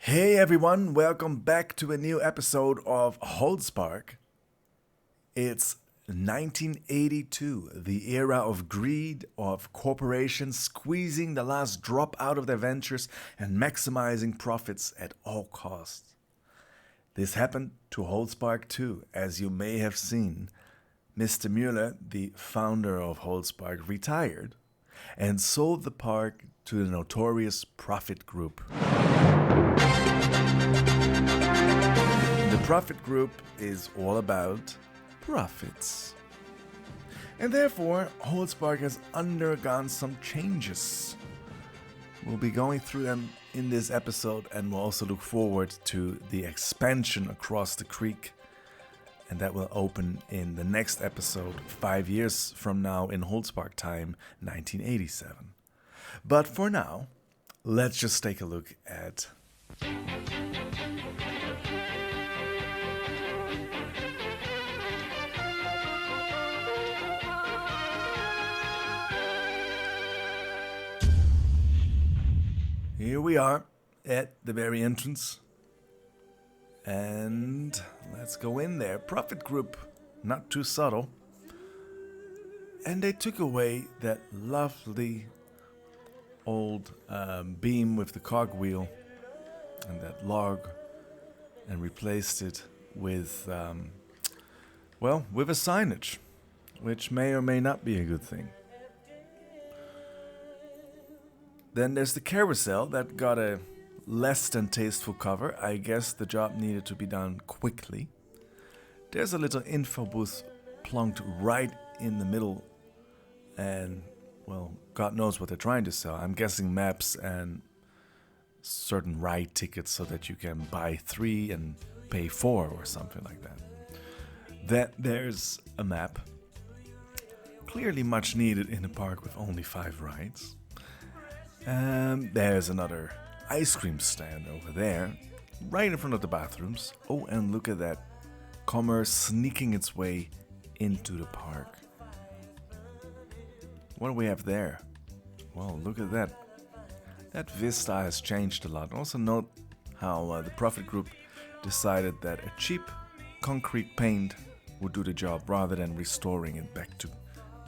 Hey everyone, welcome back to a new episode of Holzpark. It's 1982, the era of greed, of corporations squeezing the last drop out of their ventures and maximizing profits at all costs. This happened to Holzpark too, as you may have seen. Mr. Müller, the founder of Holzpark, retired and sold the park to the notorious Profitgroup. The Profitgroup is all about profits. And therefore, Holzpark has undergone some changes. We'll be going through them in this episode, and we'll also look forward to the expansion across the creek. And that will open in the next episode, 5 years from now in Holzpark time, 1987. But for now, let's just take a look at here we are at the very entrance. And let's go in there. Profitgroup, not too subtle. And they took away that lovely old beam with the cogwheel and that log and replaced it with, with a signage, which may or may not be a good thing. Then there's the carousel that got a less than tasteful cover. I guess the job needed to be done quickly. There's a little info booth plunked right in the middle, and well, God knows what they're trying to sell. I'm guessing maps and certain ride tickets so that you can buy 3 and pay 4 or something like that. Then there's a map, clearly much needed in a park with only 5 rides. And there's another ice cream stand over there, right in front of the bathrooms. Oh, and look at that commerce sneaking its way into the park. What do we have there? Well, look at that. That vista has changed a lot. Also note how the Profitgroup decided that a cheap concrete paint would do the job rather than restoring it back to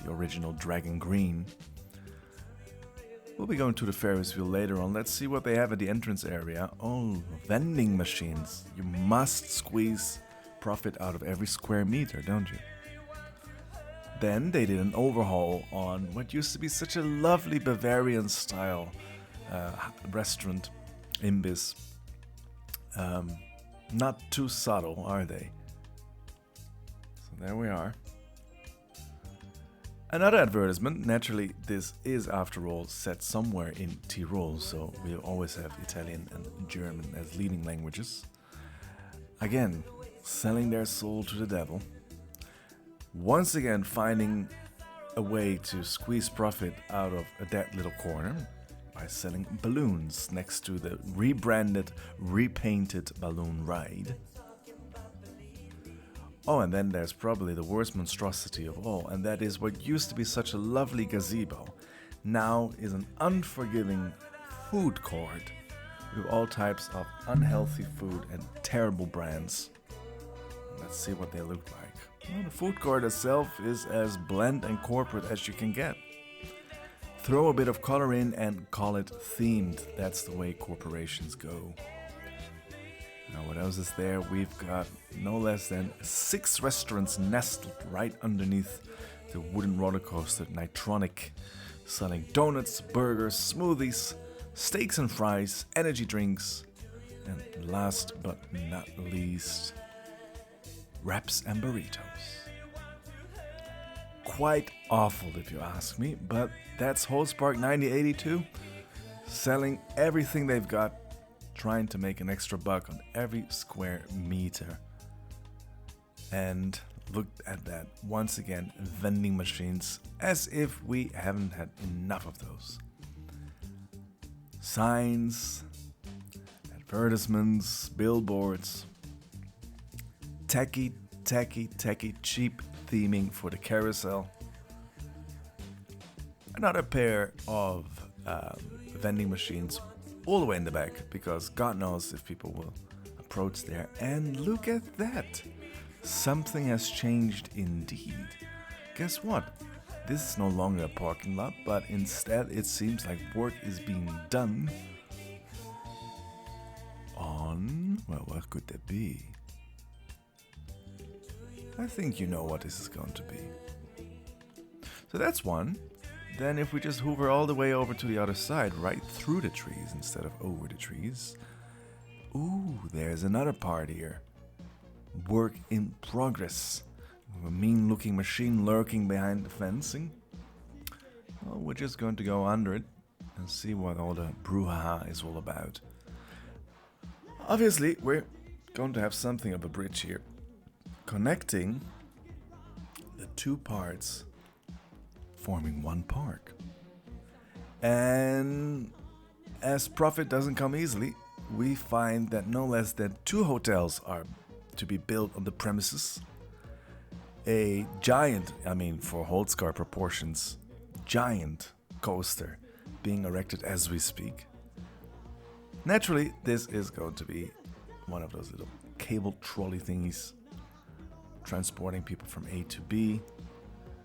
the original dragon green. We'll be going to the Ferris wheel later on. Let's see what they have at the entrance area. Oh, vending machines. You must squeeze profit out of every square meter, don't you? Then they did an overhaul on what used to be such a lovely Bavarian style restaurant, imbiss. Not too subtle, are they? So there we are. Another advertisement. Naturally, this is, after all, set somewhere in Tyrol, so we'll always have Italian and German as leading languages. Again, selling their soul to the devil. Once again, finding a way to squeeze profit out of a dead little corner by selling balloons next to the rebranded, repainted balloon ride. Oh, and then there's probably the worst monstrosity of all, and that is what used to be such a lovely gazebo, now is an unforgiving food court with all types of unhealthy food and terrible brands. Let's see what they look like. Well, the food court itself is as bland and corporate as you can get. Throw a bit of color in and call it themed. That's the way corporations go. Now, what else is there? We've got no less than 6 restaurants nestled right underneath the wooden roller coaster Nitronic, selling donuts, burgers, smoothies, steaks and fries, energy drinks, and last but not least, wraps and burritos. Quite awful if you ask me, but that's Holzpark 1982, selling everything they've got, trying to make an extra buck on every square meter. And look at that, once again, vending machines, as if we haven't had enough of those. Signs, advertisements, billboards, tacky, cheap theming for the carousel. Another pair of vending machines all the way in the back, because God knows if people will approach there. And look at that! Something has changed indeed. Guess what? This is no longer a parking lot, but instead it seems like work is being done on... well, what could that be? I think you know what this is going to be. So that's one. Then if we just hoover all the way over to the other side, right through the trees instead of over the trees. Ooh, there's another part here. Work in progress. A mean looking machine lurking behind the fencing. Well, we're just going to go under it and see what all the brouhaha is all about. Obviously, we're going to have something of a bridge here, connecting the two parts, forming one park. And as profit doesn't come easily, we find that no less than 2 hotels are to be built on the premises. A giant, for Holzpark proportions, giant coaster being erected as we speak. Naturally, this is going to be one of those little cable trolley thingies transporting people from A to B.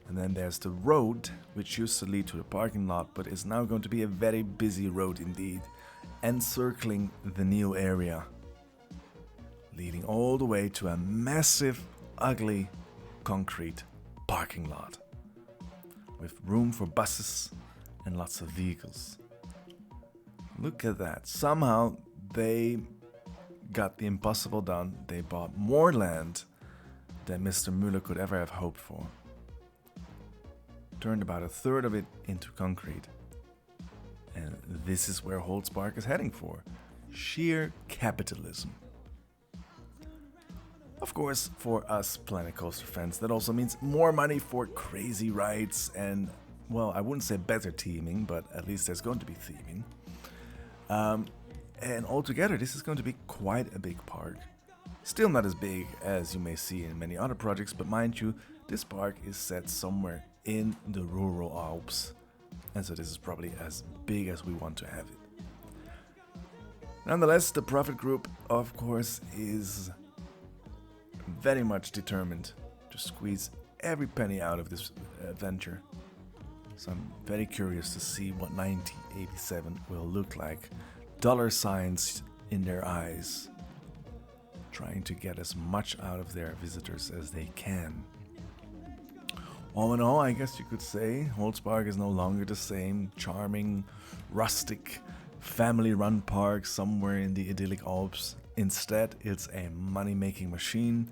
And then there's the road, which used to lead to the parking lot, but is now going to be a very busy road indeed, encircling the new area, leading all the way to a massive, ugly, concrete parking lot with room for buses and lots of vehicles. Look at that. Somehow they got the impossible done. They bought more land than Mr. Müller could ever have hoped for. Turned about 1/3 of it into concrete. And this is where Holzpark is heading for. Sheer capitalism. Of course, for us Planet Coaster fans, that also means more money for crazy rides and, well, I wouldn't say better theming, but at least there's going to be theming. And altogether, this is going to be quite a big park. Still not as big as you may see in many other projects, but mind you, this park is set somewhere in the rural Alps. And so this is probably as big as we want to have it. Nonetheless, the Profit Group, of course, is very much determined to squeeze every penny out of this venture. So I'm very curious to see what 1987 will look like. Dollar signs in their eyes, trying to get as much out of their visitors as they can. All in all, I guess you could say Holzpark is no longer the same charming, rustic, family-run park somewhere in the idyllic Alps. Instead, it's a money-making machine,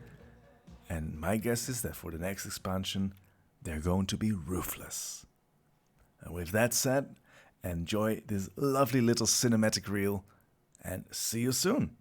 and my guess is that for the next expansion, they're going to be ruthless. And with that said, enjoy this lovely little cinematic reel, and see you soon!